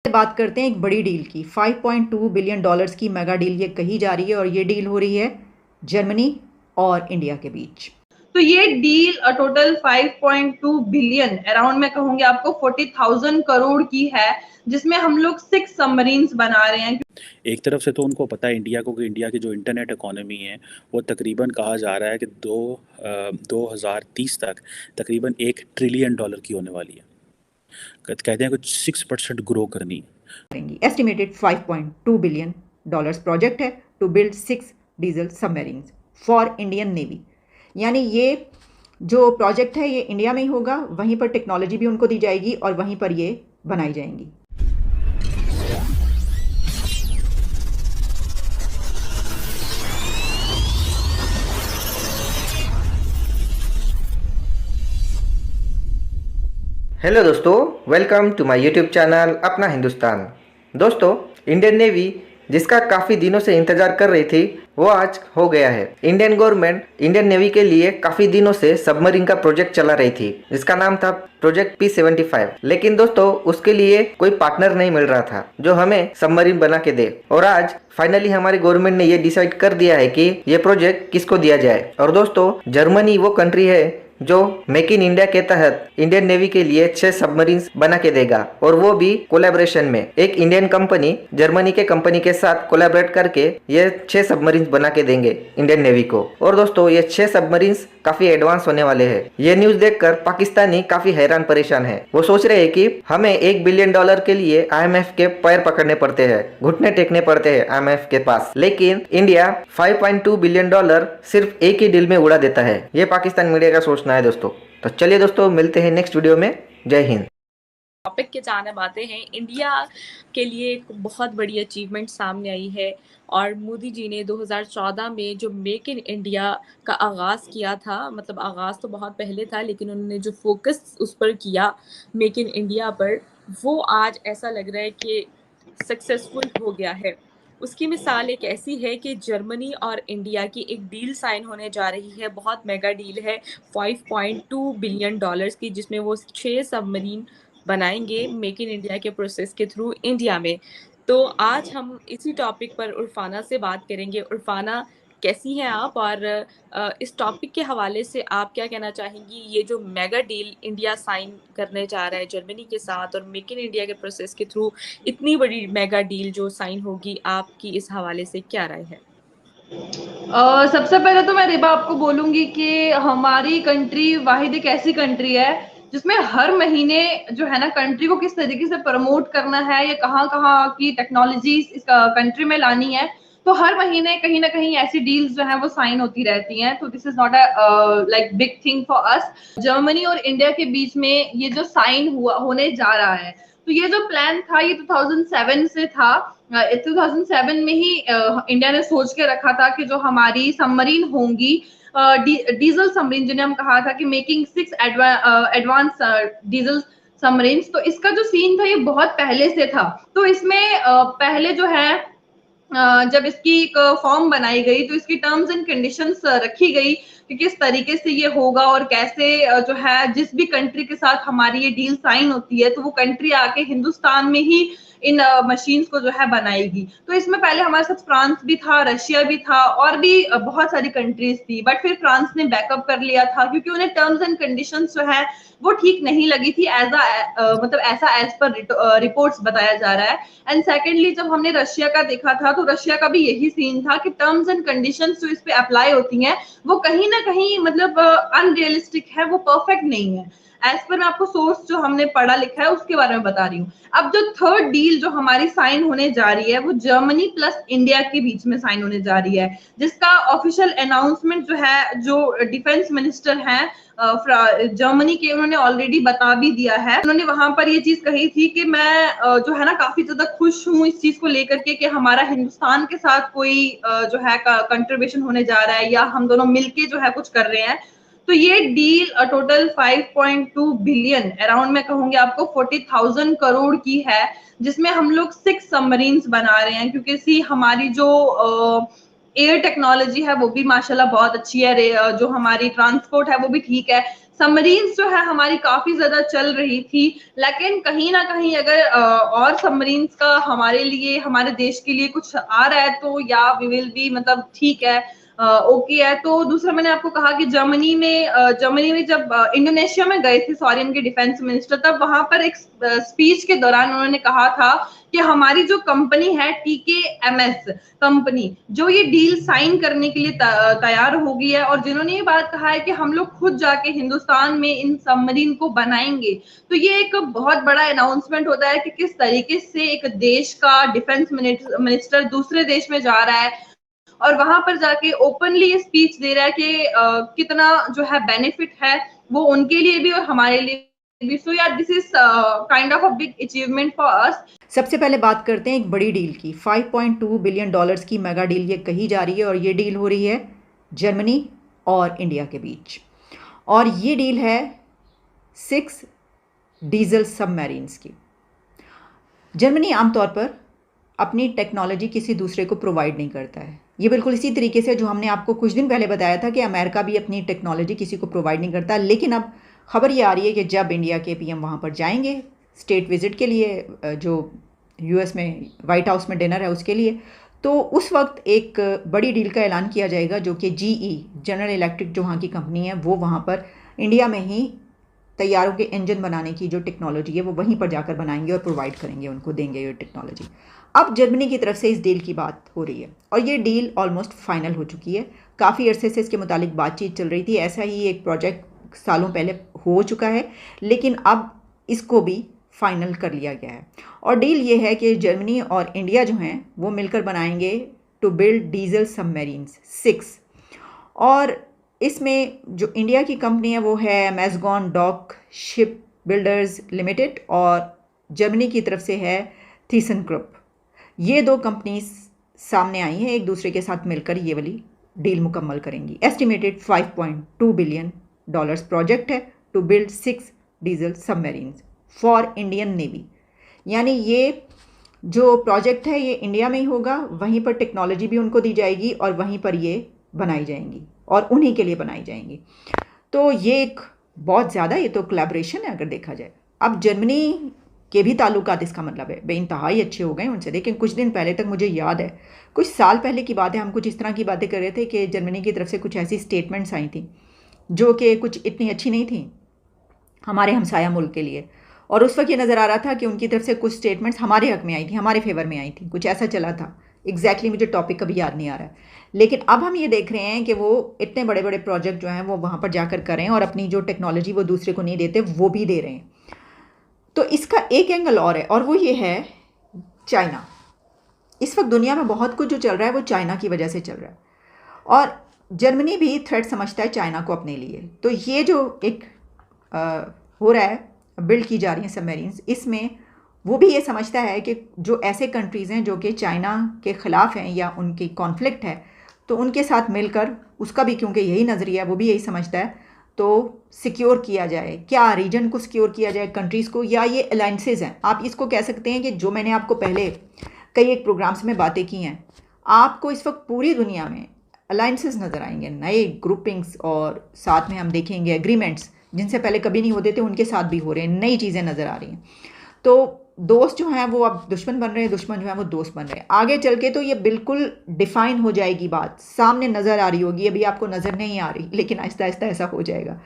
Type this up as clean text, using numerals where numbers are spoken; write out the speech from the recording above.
बात करते हैं एक बड़ी डील की। 5.2 बिलियन डॉलर्स की मेगा डील ये कही जा रही है और ये डील हो रही है जर्मनी और इंडिया के बीच। तो ये डील टोटल 5.2 बिलियन अराउंड मैं कहूंगी आपको 40,000 करोड़ की है, जिसमें हम लोग 6 सबमरीन्स बना रहे हैं। एक तरफ से तो उनको पता है इंडिया को कि इंडिया की जो इंटरनेट इकोनॉमी है वो तकरीबन कहा जा रहा है कि 2030 तक तकरीबन $1 ट्रिलियन की होने वाली है। कहते हैं कुछ 6% ग्रो करनी है। एस्टिमेटेड 5.2 बिलियन डॉलर्स प्रोजेक्ट है to build 6 diesel submarines for Indian navy. यानी ये जो प्रोजेक्ट है ये इंडिया में ही होगा, वहीं पर टेक्नोलॉजी भी उनको दी जाएगी और वहीं पर ये बनाई जाएंगी। हेलो दोस्तों, welcome to my YouTube channel अपना हिंदुस्तान। दोस्तों, इंडियन नेवी जिसका काफ़ी दिनों से इंतज़ार कर रही थी वो आज हो गया है। इंडियन गवर्नमेंट इंडियन नेवी के लिए काफ़ी दिनों से सबमरीन का प्रोजेक्ट चला रही थी जिसका नाम था प्रोजेक्ट P-75। लेकिन दोस्तों उसके लिए कोई पार्टनर नहीं मिल रहा था जो हमें सबमरीन बना के दे। और आज फाइनली हमारी गवर्नमेंट ने ये डिसाइड कर दिया है कि ये प्रोजेक्ट किसको दिया जाए। और दोस्तों जर्मनी वो कंट्री है जो मेक इन इंडिया के तहत इंडियन नेवी के लिए 6 सबमरीन्स बना के देगा, और वो भी कोलैबोरेशन में। एक इंडियन कंपनी जर्मनी के कंपनी के साथ कोलैबोरेट करके ये 6 सबमरीन्स बना के देंगे इंडियन नेवी को। और दोस्तों ये 6 सबमरीन्स काफी एडवांस होने वाले हैं। ये न्यूज देखकर पाकिस्तानी काफी हैरान परेशान है। वो सोच रहे हैं कि हमें $1 बिलियन के लिए IMF के पैर पकड़ने पड़ते हैं, घुटने टेकने पड़ते हैं IMF के पास, लेकिन इंडिया 5.2 बिलियन डॉलर सिर्फ एक ही डील में उड़ा देता है। ये पाकिस्तान मीडिया का सोचना है दोस्तों। तो चलिए दोस्तों, मिलते हैं नेक्स्ट वीडियो में। जय हिंद। टॉपिक के जानब आते हैं। इंडिया के लिए एक बहुत बड़ी अचीवमेंट सामने आई है और मोदी जी ने 2014 में जो मेक इन इंडिया का आगाज़ किया था, मतलब आगाज़ तो बहुत पहले था लेकिन उन्होंने जो फोकस उस पर किया मेक इन इंडिया पर, वो आज ऐसा लग रहा है कि सक्सेसफुल हो गया है। उसकी मिसाल एक ऐसी है कि जर्मनी और इंडिया की एक डील साइन होने जा रही है, बहुत मेगा डील है 5.2 बिलियन डॉलर्स की, जिसमें वो 6 सबमरीन बनाएंगे मेक इन इंडिया के प्रोसेस के थ्रू इंडिया में। तो आज हम इसी टॉपिक पर उरफाना से बात करेंगे। उरफाना, कैसी हैं आप, और इस टॉपिक के हवाले से आप क्या कहना चाहेंगी? ये जो मेगा डील इंडिया साइन करने जा रहा है जर्मनी के साथ और मेक इन इंडिया के प्रोसेस के थ्रू इतनी बड़ी मेगा डील जो साइन होगी, आपकी इस हवाले से क्या राय है? सबसे पहले तो मैं रिबा आपको बोलूंगी कि हमारी कंट्री वाहिद एक ऐसी कंट्री है जिसमें हर महीने जो है ना कंट्री को किस तरीके से प्रमोट करना है या कहाँ कहाँ की टेक्नोलॉजीज इस कंट्री में लानी है, तो हर महीने कहीं ना कहीं ऐसी डील्स जो है वो साइन होती रहती हैं। तो this is not a like big thing for us. Germany और इंडिया के बीच में ये जो साइन हुआ होने जा रहा है, तो ये जो प्लान था ये 2007 से था। 2007 में ही इंडिया ने सोच के रखा था कि जो हमारी सबमरीन होंगी डीजल सबमरीन, जिन्हें हम कहा था कि मेकिंग 6 एडवांस डीजल सबमरीन्स, तो इसका जो सीन था ये बहुत पहले से था। तो इसमें पहले जो है जब इसकी एक फॉर्म बनाई गई तो इसकी टर्म्स एंड कंडीशंस रखी गई कि किस तरीके से ये होगा और कैसे जो है जिस भी कंट्री के साथ हमारी ये डील साइन होती है तो वो कंट्री आके हिंदुस्तान में ही इन मशीन्स को जो है बनाएगी। तो इसमें पहले हमारे साथ फ्रांस भी था, रशिया भी था और भी बहुत सारी कंट्रीज थी, बट फिर फ्रांस ने बैकअप कर लिया था क्योंकि उन्हें टर्म्स एंड कंडीशंस जो है वो ठीक नहीं लगी थी मतलब ऐसा एज पर रिपोर्ट्स बताया जा रहा है। एंड सेकेंडली जब हमने रशिया का देखा था तो रशिया का भी यही सीन था कि टर्म्स एंड कंडीशंस जो इस पे अप्लाई होती हैं वो कहीं ना कहीं मतलब अनरियलिस्टिक है, वो परफेक्ट नहीं है। एज पर मैं आपको सोर्स जो हमने पढ़ा लिखा है उसके बारे में बता रही हूँ। अब जो थर्ड डील जो हमारी साइन होने जा रही है वो जर्मनी प्लस इंडिया के बीच में साइन होने जा रही है, जिसका ऑफिशियल अनाउंसमेंट जो है जो डिफेंस मिनिस्टर हैं जर्मनी के, उन्होंने ऑलरेडी बता भी दिया है। उन्होंने वहां पर ये चीज कही थी कि मैं जो है ना काफी ज्यादा खुश हूँ इस चीज को लेकर के कि हमारा हिंदुस्तान के साथ कोई जो है कंट्रीब्यूशन होने जा रहा है या हम दोनों मिलके जो है कुछ कर रहे हैं। तो ये डील टोटल 5.2 बिलियन अराउंड मैं कहूंगी आपको 40,000 करोड़ की है, जिसमें हम लोग 6 सबमरीन्स बना रहे हैं क्योंकि सी हमारी जो एयर टेक्नोलॉजी है वो भी माशाल्लाह बहुत अच्छी है, जो हमारी ट्रांसपोर्ट है वो भी ठीक है। सबमरीन्स जो है हमारी काफी ज्यादा चल रही थी, लेकिन कहीं ना कहीं अगर और सबमरीन्स का हमारे लिए, हमारे देश के लिए कुछ आ रहा है तो या वी विल बी, मतलब ठीक है, ओके है। तो दूसरा मैंने आपको कहा कि जर्मनी में जब इंडोनेशिया में गए थे सॉरी के डिफेंस मिनिस्टर, तब वहां पर एक स्पीच के दौरान उन्होंने कहा था कि हमारी जो कंपनी है TKMS कंपनी, जो ये डील साइन करने के लिए तैयार हो गई है, और जिन्होंने ये बात कहा है कि हम लोग खुद जाके हिंदुस्तान में इन सबमरीन को बनाएंगे। तो ये एक बहुत बड़ा अनाउंसमेंट होता है कि किस तरीके से एक देश का डिफेंस मिनिस्टर दूसरे देश में जा रहा है और वहां पर जाके ओपनली स्पीच दे रहा है कि कितना जो है बेनिफिट है वो उनके लिए भी और हमारे लिए भी। सो यार this is kind of a big achievement for us. सबसे पहले बात करते हैं एक बड़ी डील की। 5.2 बिलियन डॉलर्स की मेगा डील ये कही जा रही है और ये डील हो रही है जर्मनी और इंडिया के बीच। और ये डील है 6 डीजल सबमरीन्स की। जर्मनी आमतौर पर अपनी टेक्नोलॉजी किसी दूसरे को प्रोवाइड नहीं करता है। ये बिल्कुल इसी तरीके से जो हमने आपको कुछ दिन पहले बताया था कि अमेरिका भी अपनी टेक्नोलॉजी किसी को प्रोवाइड नहीं करता। लेकिन अब खबर ये आ रही है कि जब इंडिया के PM वहाँ पर जाएंगे स्टेट विजिट के लिए, जो US में वाइट हाउस में डिनर है उसके लिए, तो उस वक्त एक बड़ी डील का ऐलान किया जाएगा जो कि GE जनरल इलेक्ट्रिक जो वहाँ की कंपनी है वो वहाँ पर इंडिया में ही तैयारों के इंजन बनाने की जो टेक्नोलॉजी है वो वहीं पर जाकर बनाएंगे और प्रोवाइड करेंगे, उनको देंगे ये टेक्नोलॉजी। अब जर्मनी की तरफ से इस डील की बात हो रही है और ये डील ऑलमोस्ट फाइनल हो चुकी है। काफ़ी अरसे से इसके मुतालिक बातचीत चल रही थी। ऐसा ही एक प्रोजेक्ट सालों पहले हो चुका है, लेकिन अब इसको भी फाइनल कर लिया गया है। और डील ये है कि जर्मनी और इंडिया जो हैं वो मिलकर बनाएंगे टू बिल्ड डीजल सबमरीन्स 6। और इसमें जो इंडिया की कंपनी है वो है मैज़गॉन डॉक शिप बिल्डर्स लिमिटेड और जर्मनी की तरफ से है थीसन ग्रुप। ये दो कंपनीज सामने आई हैं, एक दूसरे के साथ मिलकर ये वाली डील मुकम्मल करेंगी। एस्टिमेटेड 5.2 बिलियन डॉलर्स प्रोजेक्ट है to build 6 diesel submarines for Indian navy. यानी ये जो प्रोजेक्ट है ये इंडिया में ही होगा, वहीं पर टेक्नोलॉजी भी उनको दी जाएगी और वहीं पर ये बनाई जाएंगी और उन्हीं के लिए बनाई जाएंगी। तो ये एक बहुत ज़्यादा, ये तो कोलैबोरेशन है अगर देखा जाए। अब जर्मनी के भी ताल्लुकात इसका मतलब है बेइंतहाई अच्छे हो गए उनसे। लेकिन कुछ दिन पहले तक मुझे याद है, कुछ साल पहले की बात है, हम कुछ इस तरह की बातें कर रहे थे कि जर्मनी की तरफ से कुछ ऐसी स्टेटमेंट्स आई थी जो कि कुछ इतनी अच्छी नहीं थी हमारे हमसाया मुल्क के लिए। और उस वक्त ये नज़र आ रहा था कि उनकी तरफ से कुछ स्टेटमेंट्स हमारे हक़ में आई थी, हमारे फेवर में आई थी, कुछ ऐसा चला था। एग्जैक्टली मुझे टॉपिक कभी याद नहीं आ रहा है। लेकिन अब हम ये देख रहे हैं कि वो इतने बड़े बड़े प्रोजेक्ट जो हैं वो वहाँ पर जाकर करें और अपनी जो टेक्नोलॉजी वो दूसरे को नहीं देते वो भी दे रहे हैं। तो इसका एक एंगल और है और वो ये है चाइना। इस वक्त दुनिया में बहुत कुछ जो चल रहा है वो चाइना की वजह से चल रहा है और जर्मनी भी थ्रेट समझता है चाइना को अपने लिए। तो ये जो एक हो रहा है, बिल्ड की जा रही हैं सबमरीन्स, इसमें वो भी ये समझता है कि जो ऐसे कंट्रीज़ हैं जो कि चाइना के ख़िलाफ़ हैं या उनकी कॉन्फ्लिक्ट है, तो उनके साथ मिलकर, उसका भी क्योंकि यही नज़रिया है, वो भी यही समझता है, तो सिक्योर किया जाए, क्या रीजन को सिक्योर किया जाए, कंट्रीज़ को, या ये अलाइंसेस हैं। आप इसको कह सकते हैं कि जो मैंने आपको पहले कई एक प्रोग्राम्स में बातें की हैं, आपको इस वक्त पूरी दुनिया में अलाइंसेस नज़र आएंगे, नए ग्रुपिंग्स, और साथ में हम देखेंगे एग्रीमेंट्स जिनसे पहले कभी नहीं होते थे, उनके साथ भी हो रहे हैं, नई चीज़ें नज़र आ रही हैं। तो दोस्त जो हैं वो अब दुश्मन बन रहे हैं, दुश्मन जो हैं वो दोस्त बन रहे हैं। आगे चल के तो ये बिल्कुल डिफ़ाइन हो जाएगी, बात सामने नज़र आ रही होगी, अभी आपको नज़र नहीं आ रही, लेकिन आहिस्ता आहिस्ता ऐसा हो जाएगा।